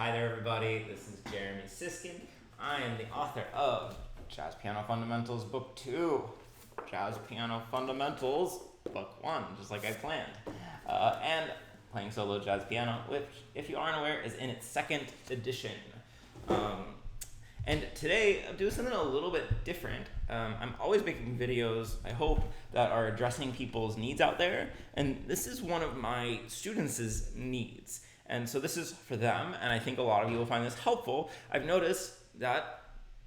Hi there, everybody. This is Jeremy Siskind. I am the author of Jazz Piano Fundamentals Book 2, Jazz Piano Fundamentals Book 1, just like I planned, and Playing Solo Jazz Piano, which, if you aren't aware, is in its second edition. And today, I'm doing something a little bit different. I'm always making videos, I hope, that are addressing people's needs out there, and this is one of my students' needs. And so this is for them, and I think a lot of you will find this helpful. I've noticed that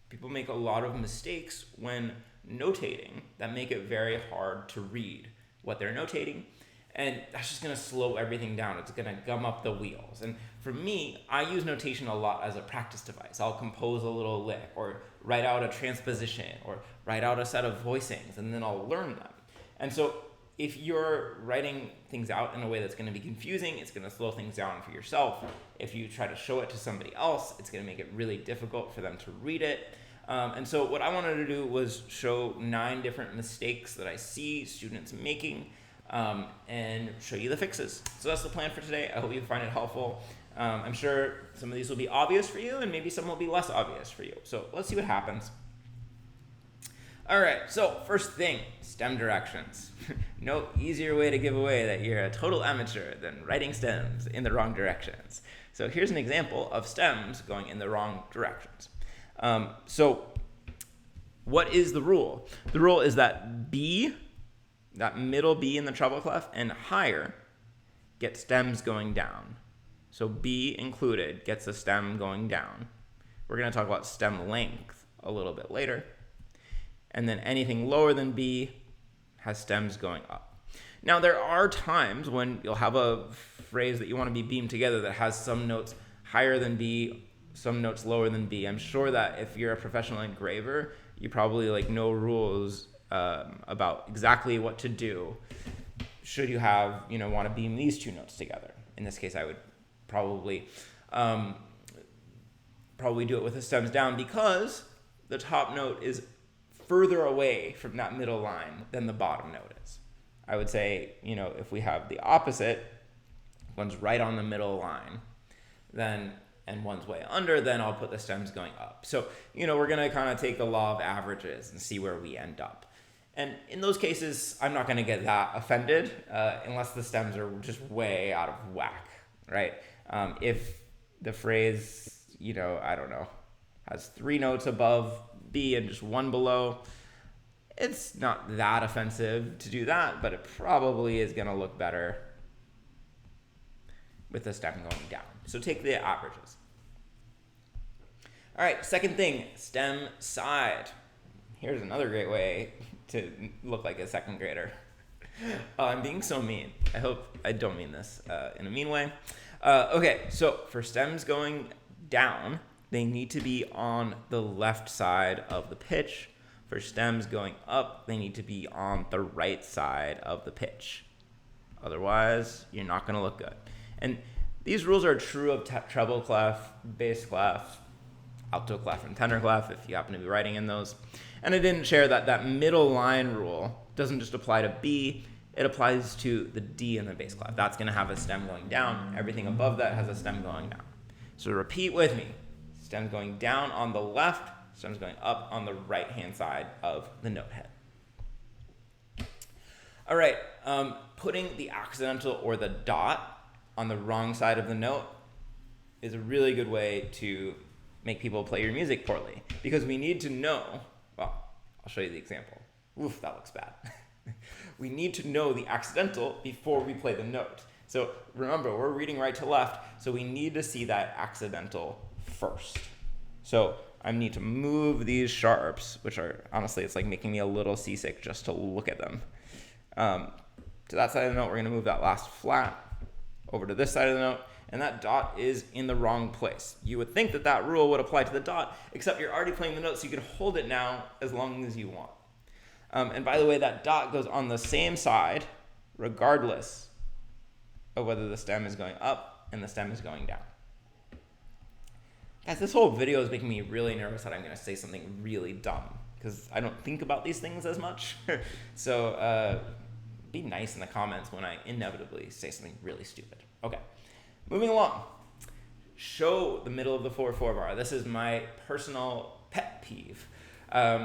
people make a lot of mistakes when notating that make it very hard to read what they're notating, and that's just going to slow everything down. It's going to gum up the wheels. And for me, I use notation a lot as a practice device. I'll compose a little lick, or write out a transposition, or write out a set of voicings, and then I'll learn them. And so if you're writing things out in a way that's going to be confusing, it's going to slow things down for yourself. If you try to show it to somebody else, it's going to make it really difficult for them to read it. And so what I wanted to do was show 9 different mistakes that I see students making, and show you the fixes. So that's the plan for today. I hope you find it helpful. I'm sure some of these will be obvious for you, and maybe some will be less obvious for you. So let's see what happens. All right, so first thing, stem directions. No easier way to give away that you're a total amateur than writing stems in the wrong directions. So here's an example of stems going in the wrong directions. So what is the rule? The rule is that B, that middle B in the treble clef, and higher get stems going down. So B included gets a stem going down. We're going to talk about stem length a little bit later. And then anything lower than B has stems going up. Now, there are times when you'll have a phrase that you want to be beamed together that has some notes higher than B, some notes lower than B. I'm sure that if you're a professional engraver, you probably know rules about exactly what to do should you have, want to beam these two notes together. In this case, I would probably do it with the stems down because the top note is further away from that middle line than the bottom note is. I would say, if we have the opposite, one's right on the middle line, and one's way under, then I'll put the stems going up. So, we're going to kind of take the law of averages and see where we end up. And in those cases, I'm not going to get that offended unless the stems are just way out of whack, right? If the phrase, has 3 notes above B and just 1 below, it's not that offensive to do that, but it probably is going to look better with the stem going down. So take the averages. All right, second thing, stem side. Here's another great way to look like a second grader. I'm being so mean. I hope I don't mean this in a mean way. Okay, so for stems going down, they need to be on the left side of the pitch. For stems going up, they need to be on the right side of the pitch. Otherwise, you're not going to look good. And these rules are true of treble clef, bass clef, alto clef, and tenor clef, if you happen to be writing in those. And I didn't share that middle line rule doesn't just apply to B, it applies to the D in the bass clef. That's going to have a stem going down. Everything above that has a stem going down. So repeat with me. Stems going down on the left, stems going up on the right-hand side of the note head. All right, putting the accidental or the dot on the wrong side of the note is a really good way to make people play your music poorly, because we need to know, well, I'll show you the example. Oof, that looks bad. We need to know the accidental before we play the note. So remember, we're reading right to left, so we need to see that accidental first. So I need to move these sharps, which are, honestly, it's like making me a little seasick just to look at them. To that side of the note, we're going to move that last flat over to this side of the note, and that dot is in the wrong place. You would think that rule would apply to the dot, except you're already playing the note, so you can hold it now as long as you want. And by the way, that dot goes on the same side, regardless of whether the stem is going up and the stem is going down. Guys, this whole video is making me really nervous that I'm going to say something really dumb, because I don't think about these things as much. So be nice in the comments when I inevitably say something really stupid. Okay, moving along. show the middle of the 4/4 bar. This is my personal pet peeve,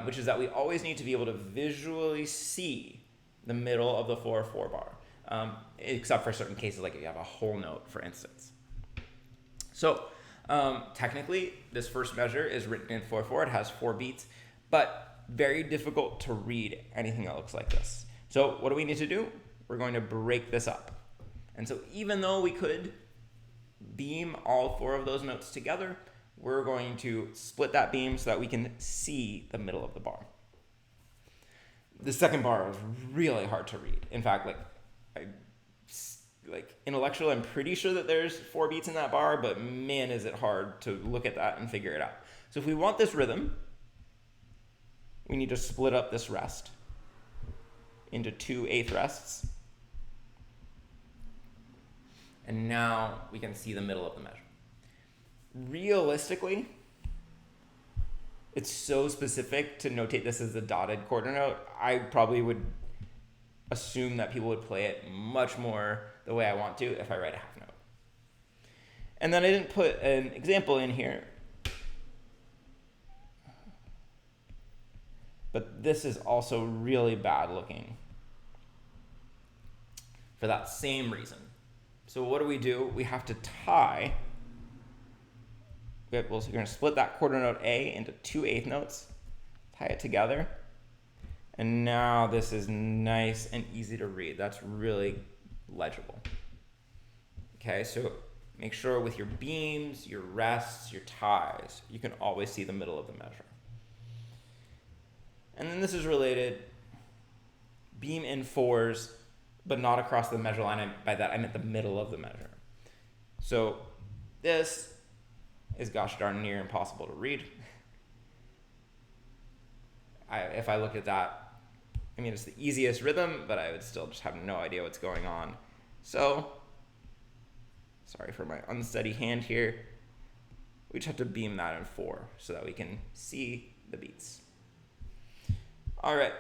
which is that we always need to be able to visually see the middle of the 4/4 bar, except for certain cases, like if you have a whole note, for instance. So technically, this first measure is written in 4/4. It has 4 beats, but very difficult to read anything that looks like this. So what do we need to do? We're going to break this up. And so even though we could beam all 4 of those notes together, we're going to split that beam so that we can see the middle of the bar. The second bar is really hard to read. In fact, intellectually, I'm pretty sure that there's 4 beats in that bar, but man, is it hard to look at that and figure it out. So if we want this rhythm, we need to split up this rest into 2 eighth rests. And now we can see the middle of the measure. Realistically, it's so specific to notate this as a dotted quarter note. I probably would assume that people would play it much more the way I want to if I write a half note. And then I didn't put an example in here, but this is also really bad looking for that same reason. So what do? We have to tie. We're going to split that quarter note A into 2 eighth notes, tie it together, and now this is nice and easy to read. That's really legible. Okay, so make sure with your beams, your rests, your ties, you can always see the middle of the measure. And then this is related, beam in 4s, but not across the measure line. By that, I meant the middle of the measure. So this is gosh darn near impossible to read. If I look at that, I mean, it's the easiest rhythm, but I would still just have no idea what's going on. So, sorry for my unsteady hand here. We just have to beam that in 4 so that we can see the beats. All right.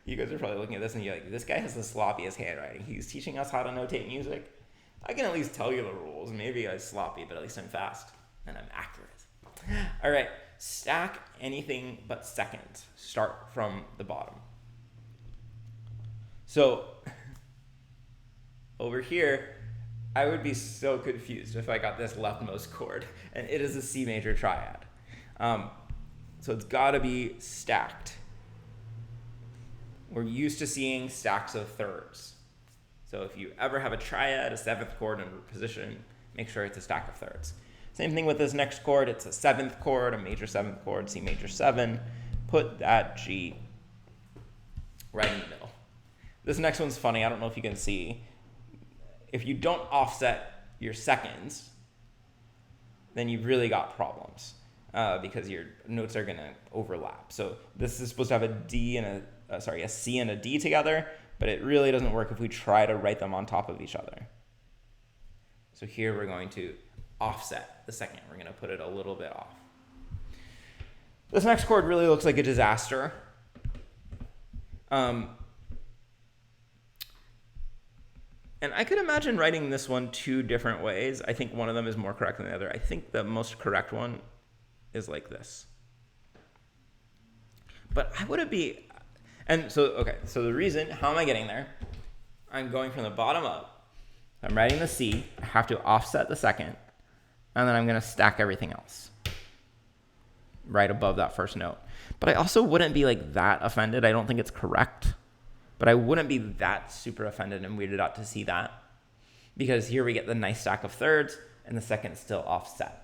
You guys are probably looking at this and you're like, this guy has the sloppiest handwriting. He's teaching us how to notate music. I can at least tell you the rules. Maybe I'm sloppy, but at least I'm fast and I'm accurate. All right, stack anything but seconds. Start from the bottom. So over here, I would be so confused if I got this leftmost chord, and it is a C major triad. So it's got to be stacked. We're used to seeing stacks of thirds. So if you ever have a triad, a 7th chord in position, make sure it's a stack of thirds. Same thing with this next chord. It's a 7th chord, a major 7th chord, C major 7. Put that G right in the middle. This next one's funny. I don't know if you can see. If you don't offset your seconds, then you've really got problems because your notes are going to overlap. So this is supposed to have a C and a D together, but it really doesn't work if we try to write them on top of each other. So here we're going to offset the second. We're going to put it a little bit off. This next chord really looks like a disaster. And I could imagine writing this one 2 different ways. I think one of them is more correct than the other. I think the most correct one is like this. But I wouldn't be... And so, okay, so the reason, how am I getting there? I'm going from the bottom up. I'm writing the C. I have to offset the second. And then I'm going to stack everything else right above that first note. But I also wouldn't be like that offended. I don't think it's correct. But I wouldn't be that super offended and weirded out to see that. Because here we get the nice stack of thirds and the second is still offset.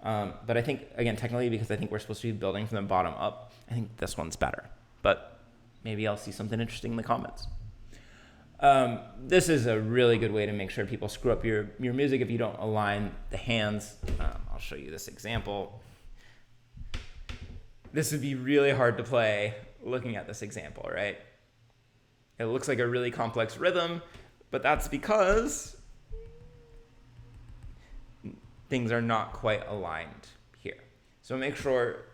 But I think, again, technically, because I think we're supposed to be building from the bottom up, I think this one's better. But maybe I'll see something interesting in the comments. This is a really good way to make sure people screw up your music if you don't align the hands. I'll show you this example. This would be really hard to play looking at this example, right? It looks like a really complex rhythm, but that's because things are not quite aligned here. So make sure,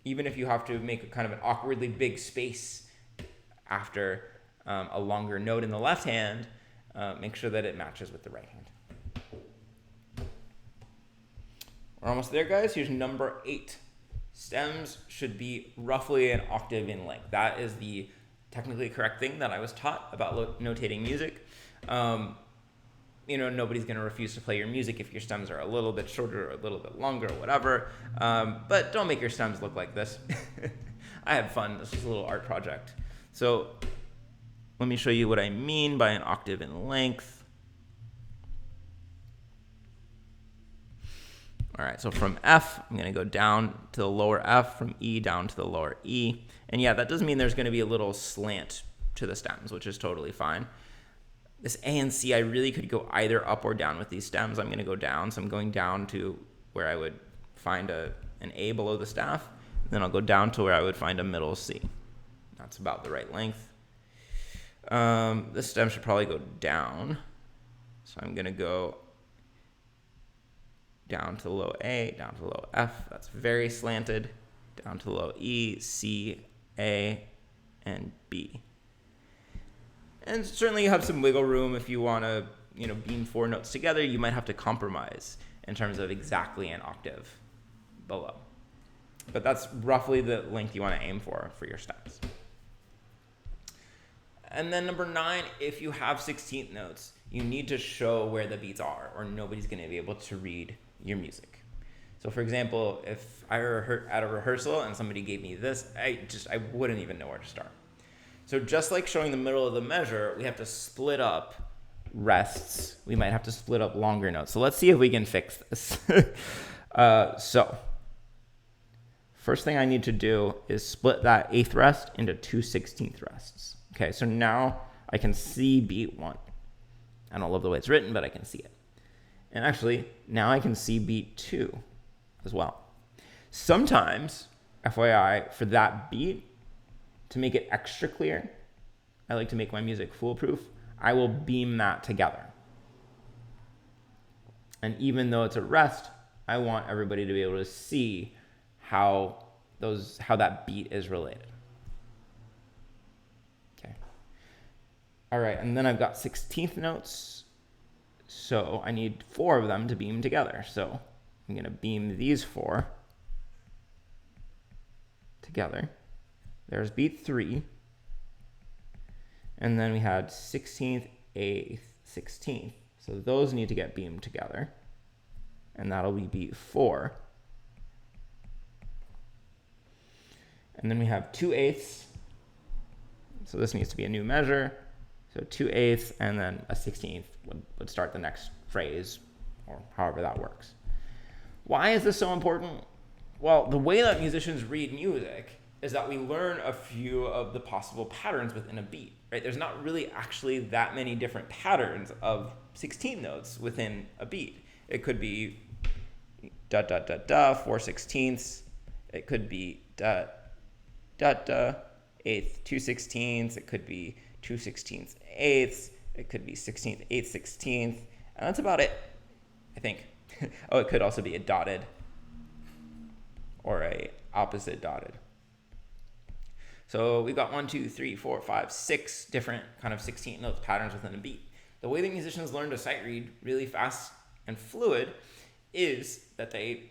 even if you have to make a kind of an awkwardly big space after a longer note in the left hand, make sure that it matches with the right hand. We're almost there, guys. Here's number 8. Stems should be roughly an octave in length. That is the technically correct thing that I was taught about notating music. Nobody's going to refuse to play your music if your stems are a little bit shorter or a little bit longer or whatever. But don't make your stems look like this. I had fun. This was a little art project. So let me show you what I mean by an octave in length. All right, so from F, I'm going to go down to the lower F, from E down to the lower E. And yeah, that does mean there's going to be a little slant to the stems, which is totally fine. This A and C, I really could go either up or down with these stems. I'm going to go down, so I'm going down to where I would find an A below the staff. And then I'll go down to where I would find a middle C. That's about the right length. This stem should probably go down. So I'm going to go down to the low A, down to the low F. That's very slanted. Down to the low E, C, A, and B. And certainly you have some wiggle room if you want to, beam 4 notes together. You might have to compromise in terms of exactly an octave below. But that's roughly the length you want to aim for your stems. And then number 9, if you have 16th notes, you need to show where the beats are, or nobody's going to be able to read your music. So for example, if I were at a rehearsal and somebody gave me this, I wouldn't even know where to start. So just like showing the middle of the measure, we have to split up rests. We might have to split up longer notes. So let's see if we can fix this. So first thing I need to do is split that 8th rest into 2 16th rests. Okay, so now I can see beat 1. I don't love the way it's written, but I can see it. And actually, now I can see beat 2 as well. Sometimes, FYI, for that beat, to make it extra clear, I like to make my music foolproof, I will beam that together. And even though it's a rest, I want everybody to be able to see how that beat is related. Okay. All right, and then I've got 16th notes. So I need 4 of them to beam together. So I'm going to beam these 4 together. There's beat 3. And then we had 16th, 8th, 16th. So those need to get beamed together. And that'll be beat 4. And then we have 2 eighths. So this needs to be a new measure. So 2 eighths and then a 16th would start the next phrase, or however that works. Why is this so important? Well, the way that musicians read music is that we learn a few of the possible patterns within a beat, right? There's not really actually that many different patterns of 16 notes within a beat. It could be da da da da, 4 16ths. It could be da da da, 8th, 2 16ths. It could be 2 16ths, 8ths. It could be 16th, 8th, 16th. And that's about it, I think. Oh, it could also be a dotted or a opposite dotted. So we've got 1, 2, 3, 4, 5, 6 different kind of 16 note patterns within a beat. The way that musicians learn to sight read really fast and fluid is that they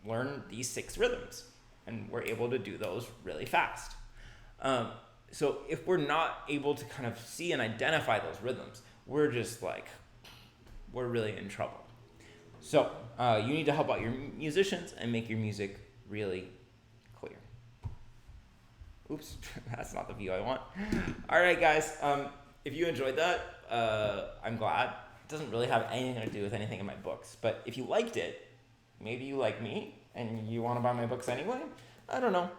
learn these 6 rhythms, and we're able to do those really fast. So if we're not able to kind of see and identify those rhythms, we're really in trouble. So you need to help out your musicians and make your music really clear. Oops, that's not the view I want. All right, guys, if you enjoyed that, I'm glad. It doesn't really have anything to do with anything in my books, but if you liked it, maybe you like me and you want to buy my books anyway. I don't know.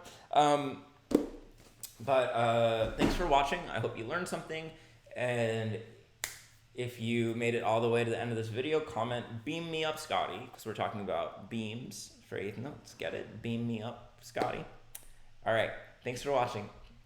But thanks for watching. I hope you learned something. And if you made it all the way to the end of this video, comment "Beam me up, Scotty," because we're talking about beams for 8th notes. Get it? Beam me up, Scotty. All right. Thanks for watching.